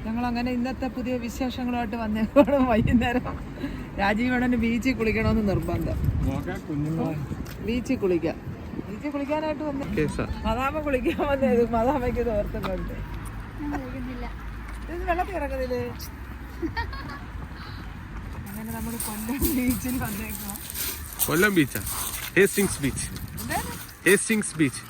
ഞങ്ങളങ്ങനെ ഇന്നത്തെ പുതിയ വിശേഷങ്ങളുമായിട്ട് വന്നേക്കോളും. വൈകുന്നേരം രാജീവണ്ണന് ബീച്ചിൽ കുളിക്കണമെന്ന് നിർബന്ധം. ബീച്ചിൽ കുളിക്കാനായിട്ട് വന്ന മദാമ കുളിക്കാൻ വന്നത്. മദാമയ്ക്ക് ഇത് ഓർത്തുകൊണ്ട് ഇത് വെള്ളത്തിൽ ഇറങ്ങുന്നില്ലേ. അങ്ങനെ നമ്മൾ കൊല്ലം ബീച്ചിൽ വന്നേക്കാം. കൊല്ലം ബീച്ചാ? Hastings beach. Hastings beach.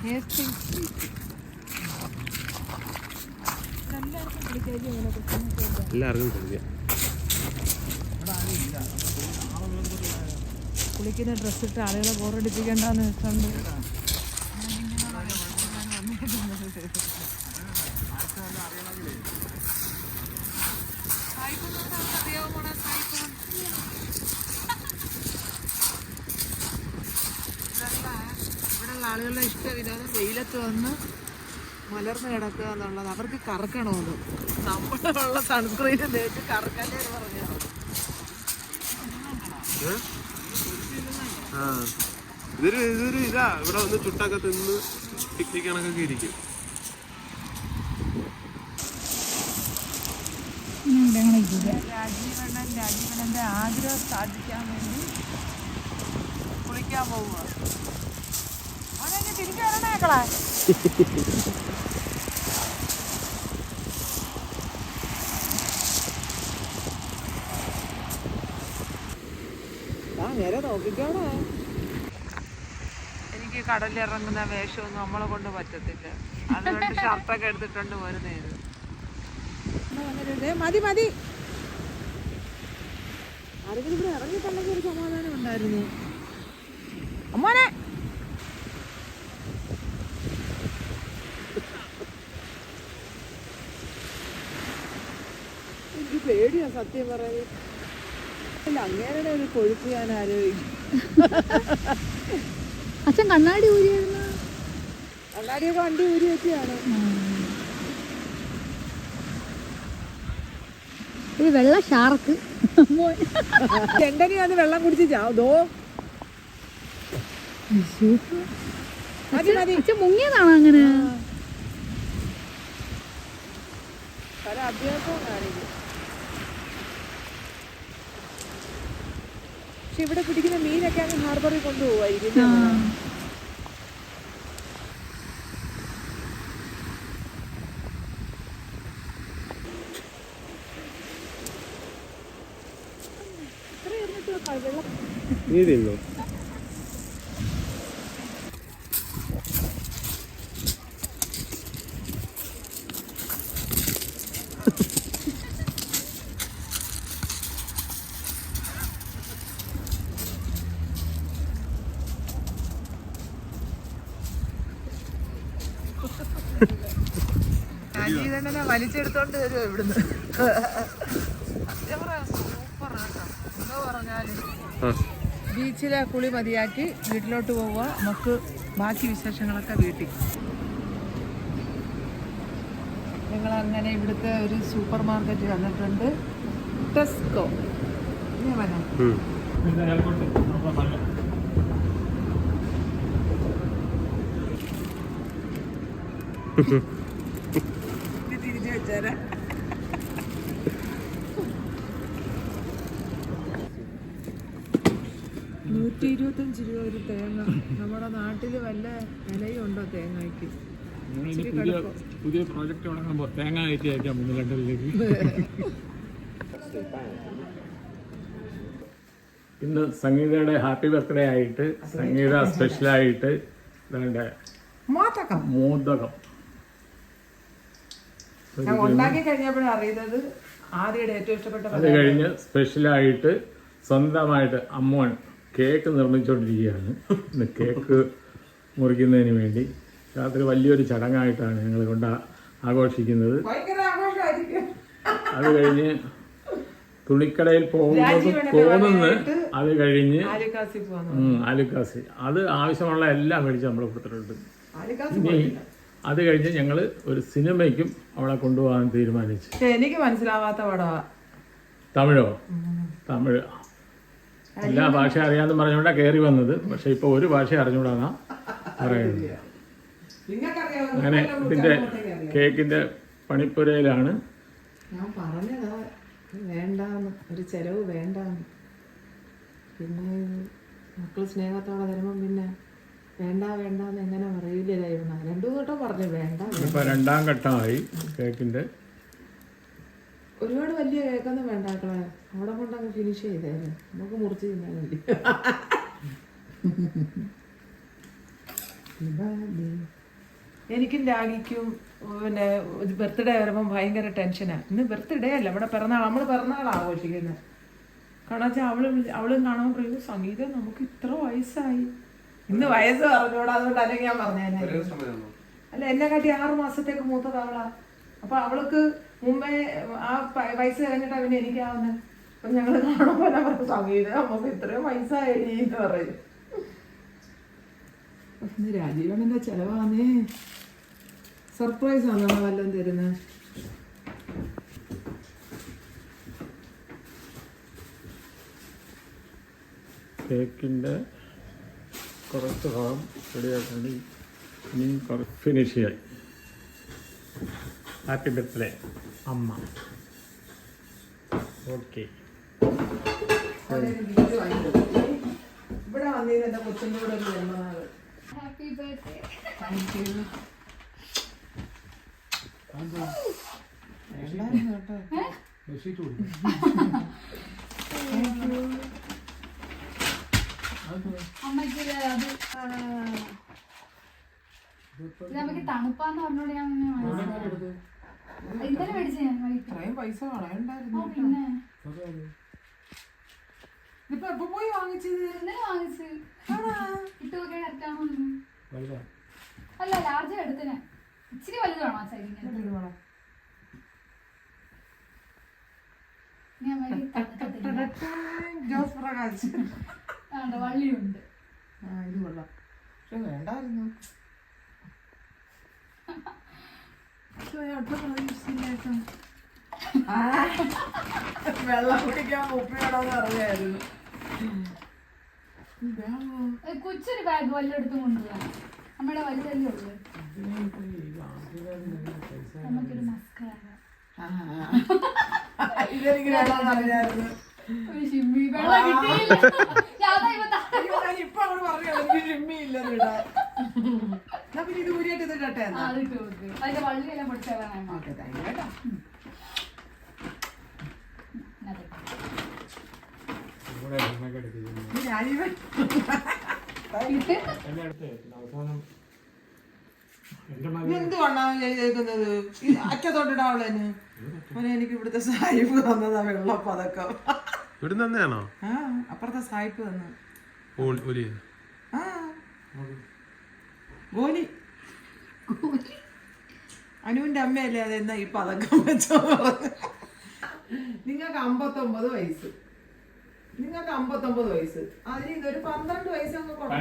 എല്ലാവർക്കും കുളിക്കാം. കുളിക്കുന്ന ഡ്രസ്സിട്ട് ആളുകളെ ബോറടിപ്പിക്കണ്ടെന്ന് വെച്ചുകൊണ്ട് ഇവിടെയുള്ള ആളുകളുടെ ഇഷ്ടവിനോദം വെയിലത്ത് വന്ന് മലർന്ന് കിടക്കുക എന്നുള്ളത്. അവർക്ക് കറക്കണമെന്ന്. നമ്മളുള്ള സൺസ്ക്രീൻ തേച്ച് കറക്കല്ലേ പറഞ്ഞു. ഇതൊരു ഇതാ ഇവിടെ വന്ന് ചുട്ടൊക്കെ തിന്ന് പിക്നിക് കണക്കൊക്കെ ഇരിക്കും. രാജീവണ്ണന്റെ ആഗ്രഹം സാധിക്കാൻ വേണ്ടി കുളിക്കാൻ പോവുക. അവനെ തിരിച്ചു വരണേക്കളെ. നേരെ നോക്കിക്കോണേ. എനിക്ക് കടലിറങ്ങുന്ന വേഷമൊന്നും നമ്മളെ കൊണ്ട് പറ്റത്തില്ല. അതുകൊണ്ട് ഷർട്ടൊക്കെ എടുത്തിട്ടുണ്ട് വരുന്നത്. മതി ആരെങ്കിലും ഇവിടെ ഇറങ്ങിയിട്ടുണ്ടെങ്കിൽ ഒരു സമാധാനം ഉണ്ടായിരുന്നു. അമ്മോനെ എനിക്ക് പേടിയാ സത്യം പറയുന്നത്. അങ്ങേരുടെ ഒരു കൊഴുപ്പ് ഞാൻ ആലോചിക്കും. അച്ഛൻ കണ്ണാടി ഊരിയായിരുന്നു. കണ്ണാടിയൊക്കെ വണ്ടി ഊരി വെച്ചാണ്. ഒരു വെള്ള ഷാർക്ക് എങ്ങനെയാണ് വെള്ളം കുടിച്ച് ചാവതോ. അച്ഛൻ മുങ്ങിയതാണോ അങ്ങനെ? പല അഭ്യാസവും കാണിക്കും. പക്ഷെ ഇവിടെ പിടിക്കുന്ന മീനൊക്കെ അങ്ങ് ഹാർബറിൽ കൊണ്ടുപോവായിരിക്കും. നീ തിന്നോ? രാജീവണ്ണനെ വലിച്ചെടുത്തോണ്ട് വരുമോ ഇവിടുന്ന്? സൂപ്പർ കേട്ടോ. എന്തോ പറഞ്ഞാലും ബീച്ചിലെ കുളി മതിയാക്കി വീട്ടിലോട്ട് പോവുക. നമുക്ക് ബാക്കി വിശേഷങ്ങളൊക്കെ വീട്ടിൽ. ഞങ്ങളങ്ങനെ ഇവിടുത്തെ ഒരു സൂപ്പർ മാർക്കറ്റ് വന്നിട്ടുണ്ട്. ടെസ്കോ. തിരിച്ചു വെച്ചാരാ. $125 ഒരു തേങ്ങ. നമ്മുടെ നാട്ടിൽ വല്ല വിലയും ഉണ്ടോ തേങ്ങയ്ക്ക്? പുതിയ പ്രോജക്റ്റ് തുടങ്ങുമ്പോൾ തേങ്ങ കയറ്റി അയക്കാം ലണ്ടനിലേക്ക്. ഇന്ന് സംഗീതയുടെ ഹാപ്പി ബർത്ത്ഡേ ആയിട്ട് സംഗീത സ്പെഷ്യലായിട്ട് മോദകം ഉണ്ടാക്കി കഴിഞ്ഞപ്പോഴാണ് അറിയുന്നത്. ആദ്യയുടെ ഏറ്റവും ഇഷ്ടപ്പെട്ട അത് കഴിഞ്ഞ് സ്പെഷ്യലായിട്ട് സ്വന്തമായിട്ട് അമ്മോൻ കേക്ക് നിർമ്മിച്ചുകൊണ്ടിരിക്കുകയാണ്. ഇന്ന് കേക്ക് മുറിക്കുന്നതിന് വേണ്ടി രാത്രി വലിയൊരു ചടങ്ങായിട്ടാണ് ഞങ്ങൾ കൊണ്ട് ആഘോഷിക്കുന്നത്. അത് കഴിഞ്ഞ് തുണിക്കടയിൽ പോകുന്നത് അത് കഴിഞ്ഞ് ആലുക്കാസി അത് ആവശ്യമുള്ള എല്ലാം മേടിച്ച് നമ്മൾ കൊടുത്തിട്ടുണ്ട്. ഇനി അത് കഴിഞ്ഞ് ഞങ്ങൾ ഒരു സിനിമയ്ക്കും അവളെ കൊണ്ടുപോകാൻ തീരുമാനിച്ചു. എനിക്ക് മനസ്സിലാവാത്ത പടവാ. തമിഴോ? തമിഴ് എല്ലാ ഭാഷ അറിയാമെന്ന് പറഞ്ഞുകൊണ്ടാണ് കയറി വന്നത്. പക്ഷെ ഇപ്പൊ ഒരു ഭാഷ അറിഞ്ഞുകൂടാന്നാ പറയുന്നത്. അങ്ങനെ ഇതിന്റെ കേക്കിന്റെ പണിപ്പുരയിലാണ്. ഞാൻ പറഞ്ഞതാ വേണ്ടാന്ന്, ഒരു ചെലവ് വേണ്ടാന്ന്. പിന്നെ മക്കൾ സ്നേഹത്തോടെ തരുമ്പം പിന്നെ വേണ്ടാന്ന് എങ്ങനെ പറയില്ലായിരുന്നു. 2 ഘട്ടം പറഞ്ഞു വേണ്ട. ഇപ്പൊ 2ാം ഘട്ടമായി കേക്കിന്റെ. ഒരുപാട് വലിയ കേക്കൊന്നും വേണ്ടാക്കളെ, അവിടെ കൊണ്ടങ്ങ് ഫിനിഷ് ചെയ്തേനെ, നമുക്ക് മുറിച്ച് തിന്നാൻ വേണ്ടി. എനിക്കും രാഗിക്കും പിന്നെ ബർത്ത്ഡേ വരുമ്പം ഭയങ്കര ടെൻഷനാണ്. ഇന്ന് ബർത്ത്ഡേ അല്ല, ഇവിടെ നമ്മൾ പിറന്നാൾ ആഘോഷിക്കുന്നത്. കാരണം വെച്ചാൽ അവളും കാണാൻ പറയും സംഗീതം നമുക്ക് ഇത്ര വയസ്സായി. ഇന്ന് വയസ്സ് പറഞ്ഞോടാ, അതുകൊണ്ട് അല്ലെങ്കിൽ ഞാൻ പറഞ്ഞേനെ. അല്ല, എന്നെ കാട്ടി 6 മാസത്തേക്ക് മൂത്തത് അവളാ. അപ്പൊ അവൾക്ക് മുമ്പേ ആ വയസ്സ് കഴിഞ്ഞിട്ടാ പിന്നെ എനിക്കാവുന്നത്. അപ്പൊ ഞങ്ങള് കാണുമ്പോ ഞാൻ പറഞ്ഞു സംഗീതം നമുക്ക് ഇത്രയും വയസ്സായി എന്ന് പറയും. ഇന്ന് രാജീവനെന്താ ചെലവാന്നേ, സർപ്രൈസ് ആണോ വല്ലതും തരുന്നത്? കേക്കിൻ്റെ കുറച്ച് ഭാഗം റെഡിയായിട്ടുണ്ട്. ഇനി ഫിനിഷ് ചെയ്യായി. ഹാപ്പി ബർത്ത്ഡേ അമ്മ. ഓക്കെ. ഇവിടെ വന്നിരുന്നു എന്റെ കൊച്ചിൻ്റെ കൂടെ ഒരു ജന്മനാള്. Happy birthday. Thank you. അമ്മയ്ക്ക് അത് നമുക്ക് തണുപ്പാന്ന് പറഞ്ഞോട് ഞാൻ മനസ്സിലായത്. ഇന്നലെ മേടിച്ചു ഞാൻ. ഇത്രയും പൈസ കളയണ്ടായിരുന്നു. പിന്നെ ഇതിപ്പോ എപ്പോ പോയി വാങ്ങിച്ചത്? ഇന്നലെ വാങ്ങിച്ച് ഇട്ടുമൊക്കെ കറക്റ്റാണോ? അല്ല, ലാർജ് എടുത്തിനെ. ഇച്ചിരി വലുത് വേണോ സൈഡിങ്ങനെ? ജോസ് പ്രകാശ് വള്ളിയുണ്ട്. ഇത് കൊള്ളാം, പക്ഷെ വേണ്ടായിരുന്നു. വെള്ളം കുടിക്കാൻ ഉപ്പിടണമെന്ന് അറിയായിരുന്നു. കൊച്ചൊരു ബാഗ് വല്ലയിടത്തും കൊണ്ടുപോകാം. നമ്മുടെ വലുതല്ലേ ഉള്ളു. നമുക്കൊരു മസ്കാര, ഇതെനിക്ക് അറിയായിരുന്നു. ഒരു ഷിമ്മി വെള്ളം കിട്ടിയില്ല. ഇപ്പൊ അവള് പറഞ്ഞു എനിക്ക് ഷിമ്മി ഇല്ലെന്ന് ഇടാൻ. പിന്നെ ഇത് ഊരിയായിട്ട് ഇത് ഇടട്ടെ. അതിന്റെ വള്ളിയെല്ലാം പൊടിച്ചാൽ ഓക്കെ, താങ്ക് യു കേട്ടോ. രാജീവൻ എന്തുകൊണ്ടാ ചെയ്തേക്കുന്നത്? അറ്റത്തോട്ടിടാവളേന് മോനെ, എനിക്ക് ഇവിടുത്തെ സായിപ്പ് തന്നതാ വെള്ളപ്പതക്കം. ഇവിടെ തന്നെയാണോ? ആ, അപ്പുറത്തെ സായിപ്പ് തന്നു. ആ, ഗോലി. അനുവിന്റെ അമ്മയല്ലേ അതെന്നാ ഈ പതക്കം വെച്ചോ പറഞ്ഞു. നിങ്ങൾക്ക് 59 വയസ്സ്, നിങ്ങൾക്ക് 59 വയസ്സ്, അതിന് ഇതൊരു 12 വയസ്സൊക്കെ കൊടുക്കും.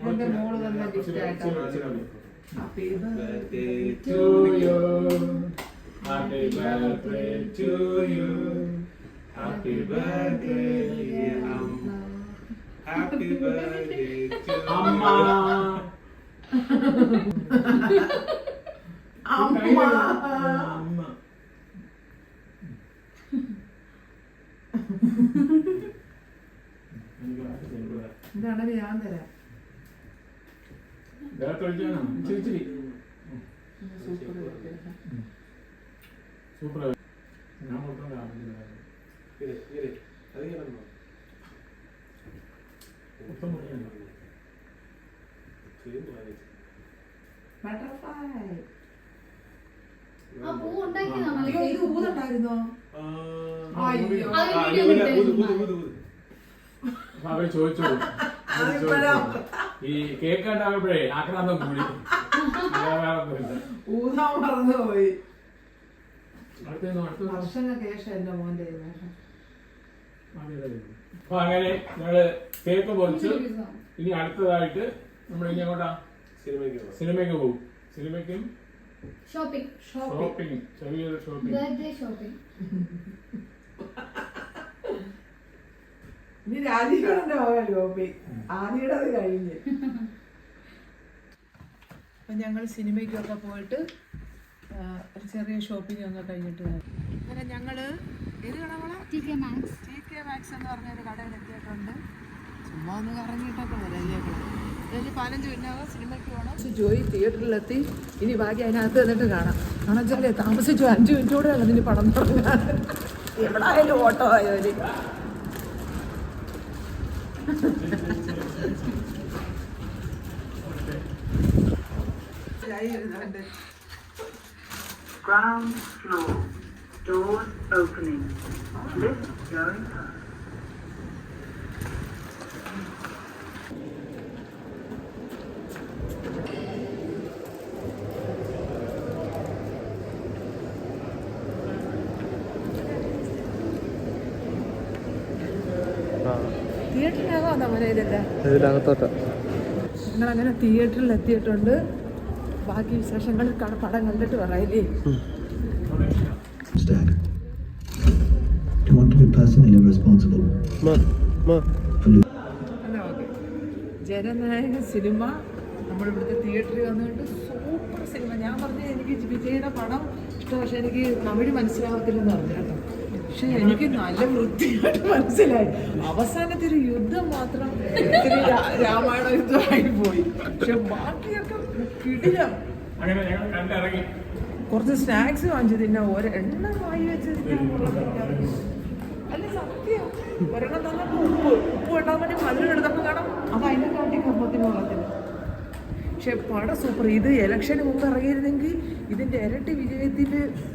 എന്റെ മോള് തന്നെ ഗിഫ്റ്റ് ആയിട്ടാണ്. Happy birthday to you, happy birthday to you, happy birthday അമ്മ, ഹാപ്പി ബർത്ത്ഡേ അമ്മ. ഇതാണെങ്കിൽ ഞാൻ തരാം. സൂപ്പർ. ഞാൻ ബട്ടർഫ്ലൈ. ആ പൂ ഉണ്ടാക്കിയതാണോ? ഇത് ഊതുണ്ടായിരുന്നോ? അവര് ചോദിച്ചു ഈ കേക്ക് ഉണ്ടാകുമ്പോഴേ ആക്രാന്തം കൂടി. ഊതാൻ മറന്നുപോയി. അടുത്ത വർഷങ്ങൾക്ക് ശേഷം എന്റെ മോന്റെ അപ്പൊ അങ്ങനെ ഞങ്ങള് കേക്ക് പൊറിച്ച് ഇനി അടുത്തതായിട്ട് നമ്മൾ ഇനി അങ്ങോട്ടാ സിനിമയ്ക്ക് പോകും. സിനിമയ്ക്കും ഷോപ്പിംഗ്, ചെറിയൊരു ഷോപ്പിംഗ്. ഇനി രാജീവന്റെ മകൻ ഷോപ്പിംഗ്. ആദ്യയുടെ കഴിഞ്ഞ് അപ്പം ഞങ്ങൾ സിനിമയ്ക്കൊക്കെ പോയിട്ട് ഒരു ചെറിയ ഷോപ്പിംഗ് ഒക്കെ കഴിഞ്ഞിട്ട് അങ്ങനെ ഞങ്ങൾ ഏത് കടകളാണ് TK Maxx. TK Maxx എന്ന് പറഞ്ഞൊരു കടയിൽ എത്തിയിട്ടുണ്ട്. ചുമ്മാ ഒന്ന് കറങ്ങിയിട്ടൊക്കെ വരാം. 15 മിനിറ്റ് സിനിമയ്ക്ക് പോകണം. ജോയി തിയേറ്ററിലെത്തി. ഇനി ബാക്കി അതിനകത്ത് എന്നിട്ട് കാണാം. കാണാച്ചാലേ താമസിച്ചു 5 മിനിറ്റോടെ അതിന് പണം തുടങ്ങാൻ. എവിടായാലും ഓട്ടോ ആയോര്. Ground floor. Doors opening. Lift going up. തിയേറ്ററിനകം നമ്മുടെ ഇതല്ല ഇതിനകത്തോട്ട് ഞങ്ങളങ്ങനെ തിയേറ്ററിൽ എത്തിയിട്ടുണ്ട്. ബാക്കി വിശേഷങ്ങൾ പടം കണ്ടിട്ട് പറയില്ലേ. Stack. Do you want to be personally responsible for ജനനായക സിനിമ നമ്മളിവിടുത്തെ തിയേറ്ററിൽ വന്നുകൊണ്ട് സൂപ്പർ സിനിമ. ഞാൻ പറഞ്ഞു എനിക്ക് വിജയുടെ പടം ഇഷ്ടം, പക്ഷെ എനിക്ക് തമിഴ് മനസ്സിലാകത്തില്ലെന്ന് പറഞ്ഞു കേട്ടോ. പക്ഷെ എനിക്ക് നല്ല വൃത്തിയായിട്ട് മനസ്സിലായി. അവസാനത്തെ ഒരു യുദ്ധം മാത്രം ഇത്തിരി രാമായണ യുദ്ധമായി പോയി. പക്ഷെ ബാക്കിയൊക്കെ കിടിലം. അങ്ങനെ ഞങ്ങൾ കണ്ടിറങ്ങി. കുറച്ച് സ്നാക്സ് വാങ്ങിച്ചു തിന്നാ. ഒരെണ്ണം വാങ്ങി വെച്ചിരിക്കാൻ അല്ല സത്യം. ഒരെണ്ണം തന്നപ്പോൾ ഉപ്പ് ഇടാൻ വേണ്ടി മധുരം കാണാം. അത് അതിനെ കാട്ടി കമ്പത്തിന് വെള്ളത്തിന്. പക്ഷെ പടം സൂപ്പർ. ഇത് ഇലക്ഷന് മുമ്പ് ഇറങ്ങിയിരുന്നെങ്കിൽ ഇതിന്റെ ഇരട്ടി വിജയത്തിൽ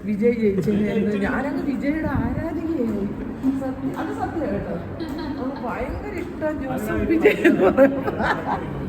വിജയ് ജയിച്ചിരുന്നു. ഞാനങ്ങ് വിജയുടെ ആരാധികയായി. അത് സത്യം കേട്ടോ. ഭയങ്കര ഇഷ്ടം ജോസഫ് വിജയ് എന്ന് പറയുന്നത്.